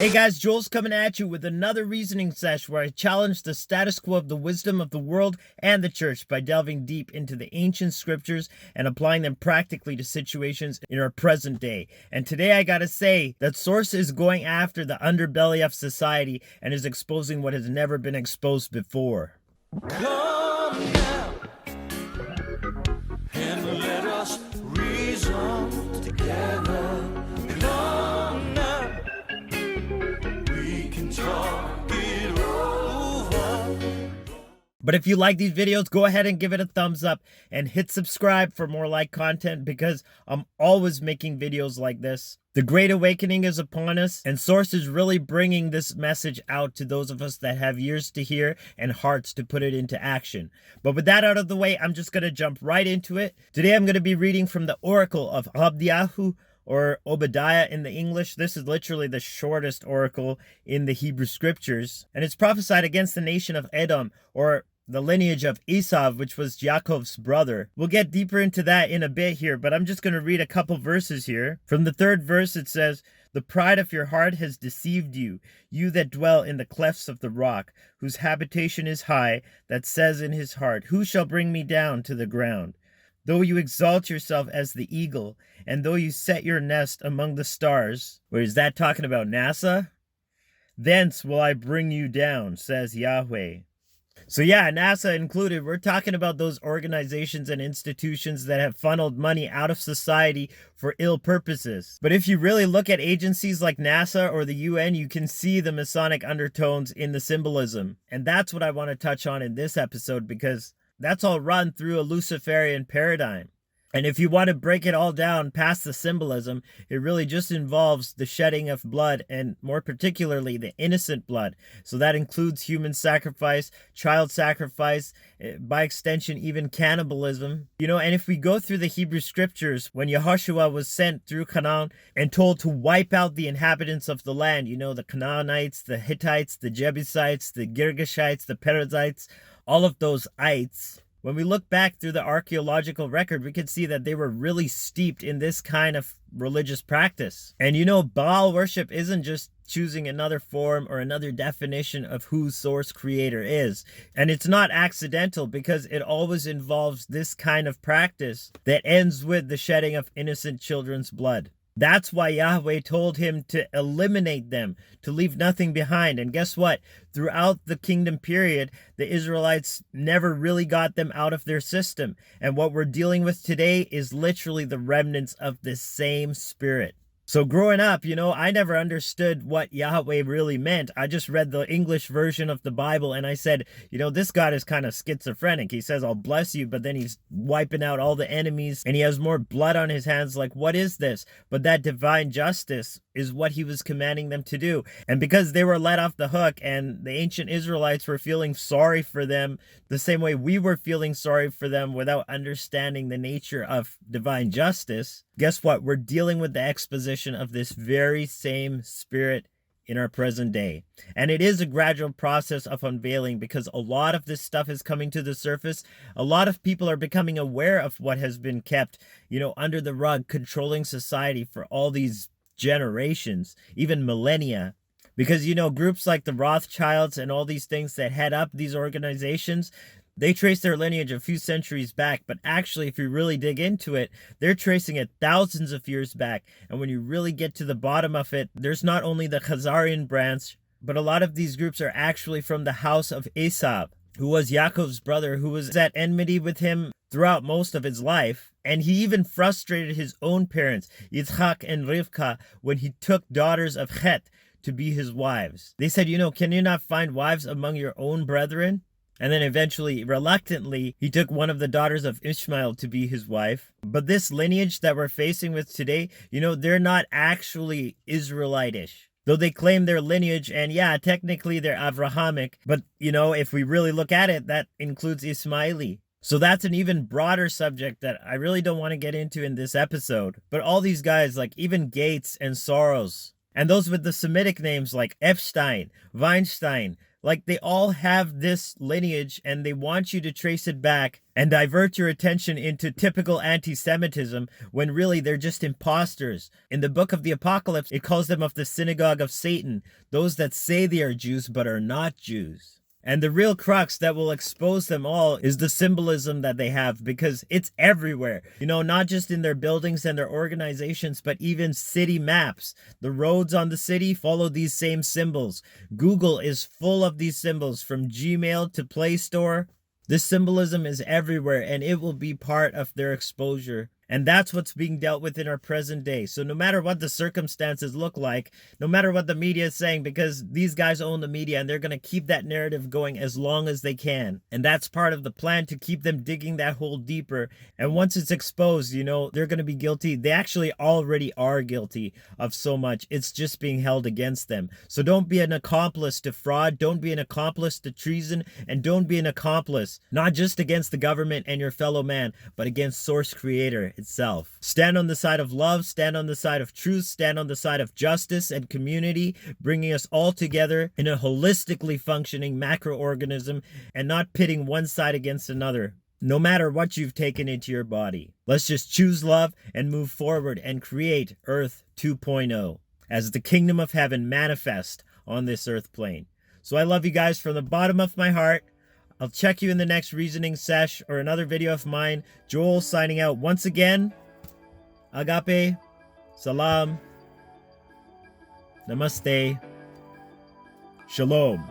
Hey guys, Joel's coming at you with another reasoning sesh where I challenge the status quo of the wisdom of the world and the church by delving deep into the ancient scriptures and applying them practically to situations in our present day. And today I gotta say that Source is going after the underbelly of society and is exposing what has never been exposed before. Come now and let us reason together. Come now, we can talk it over. But if you like these videos, go ahead and give it a thumbs up and hit subscribe for more like content because I'm always making videos like this. The Great Awakening is upon us, and Source is really bringing this message out to those of us that have ears to hear and hearts to put it into action. But with that out of the way, I'm just going to jump right into it. Today I'm going to be reading from the Oracle of Obdiyah, or Obdiyah in the English. This is literally the shortest oracle in the Hebrew scriptures, and it's prophesied against the nation of Edom, or the lineage of Esau, which was Yaakov's brother. We'll get deeper into that in a bit here, but I'm just going to read a couple verses here. From the 3rd verse, it says, "The pride of your heart has deceived you, you that dwell in the clefts of the rock, whose habitation is high, that says in his heart, who shall bring me down to the ground? Though you exalt yourself as the eagle, and though you set your nest among the stars," where is that talking about NASA? "Thence will I bring you down, says Yahweh." So yeah, NASA included, we're talking about those organizations and institutions that have funneled money out of society for ill purposes. But if you really look at agencies like NASA or the UN, you can see the Masonic undertones in the symbolism. And that's what I want to touch on in this episode, because that's all run through a Luciferian paradigm. And if you want to break it all down past the symbolism, it really just involves the shedding of blood, and more particularly the innocent blood. So that includes human sacrifice, child sacrifice, by extension even cannibalism. And if we go through the Hebrew scriptures, when Yehoshua was sent through Canaan and told to wipe out the inhabitants of the land, the Canaanites, the Hittites, the Jebusites, the Girgashites, the Perizzites, all of those ites. When we look back through the archaeological record, we can see that they were really steeped in this kind of religious practice. And Baal worship isn't just choosing another form or another definition of who Source Creator is. And it's not accidental, because it always involves this kind of practice that ends with the shedding of innocent children's blood. That's why Yahweh told him to eliminate them, to leave nothing behind. And guess what? Throughout the kingdom period, the Israelites never really got them out of their system. And what we're dealing with today is literally the remnants of this same spirit. So growing up, I never understood what Yahweh really meant. I just read the English version of the Bible and I said, this God is kind of schizophrenic. He says, I'll bless you, but then he's wiping out all the enemies and he has more blood on his hands. Like, what is this? But that divine justice is what he was commanding them to do. And because they were let off the hook and the ancient Israelites were feeling sorry for them the same way we were feeling sorry for them without understanding the nature of divine justice, guess what? We're dealing with the exposition of this very same spirit in our present day. And it is a gradual process of unveiling, because a lot of this stuff is coming to the surface. A lot of people are becoming aware of what has been kept, under the rug, controlling society for all these generations, even millennia. Because, groups like the Rothschilds and all these things that head up these organizations, they trace their lineage a few centuries back, but actually, if you really dig into it, they're tracing it thousands of years back. And when you really get to the bottom of it, there's not only the Khazarian branch, but a lot of these groups are actually from the house of Esau, who was Yaakov's brother, who was at enmity with him throughout most of his life. And he even frustrated his own parents, Yitzhak and Rivka, when he took daughters of Chet to be his wives. They said, can you not find wives among your own brethren? And then eventually, reluctantly, he took one of the daughters of Ishmael to be his wife. But this lineage that we're facing with today, they're not actually Israelitish. Though they claim their lineage, and yeah, technically they're Abrahamic. But, if we really look at it, that includes Ismaili. So that's an even broader subject that I really don't want to get into in this episode. But all these guys, like even Gates and Soros And those with the Semitic names like Epstein, Weinstein, like they all have this lineage and they want you to trace it back and divert your attention into typical anti-Semitism when really they're just imposters. In the book of the Apocalypse, it calls them of the synagogue of Satan, those that say they are Jews but are not Jews. And the real crux that will expose them all is the symbolism that they have, because it's everywhere. You know, not just in their buildings and their organizations, but even city maps. The roads on the city follow these same symbols. Google is full of these symbols, from Gmail to Play Store. This symbolism is everywhere, and it will be part of their exposure. And that's what's being dealt with in our present day. So no matter what the circumstances look like, no matter what the media is saying, because these guys own the media and they're going to keep that narrative going as long as they can. And that's part of the plan, to keep them digging that hole deeper. And once it's exposed, you know, they're going to be guilty. They actually already are guilty of so much. It's just being held against them. So don't be an accomplice to fraud. Don't be an accomplice to treason. And don't be an accomplice, not just against the government and your fellow man, but against Source Creator itself. Stand on the side of love, stand on the side of truth, stand on the side of justice and community, bringing us all together in a holistically functioning macroorganism and not pitting one side against another, no matter what you've taken into your body. Let's just choose love and move forward and create Earth 2.0 as the kingdom of heaven manifest on this earth plane. So I love you guys from the bottom of my heart. I'll check you in the next reasoning sesh or another video of mine. Joel signing out once again. Agape, Salaam, Namaste, Shalom.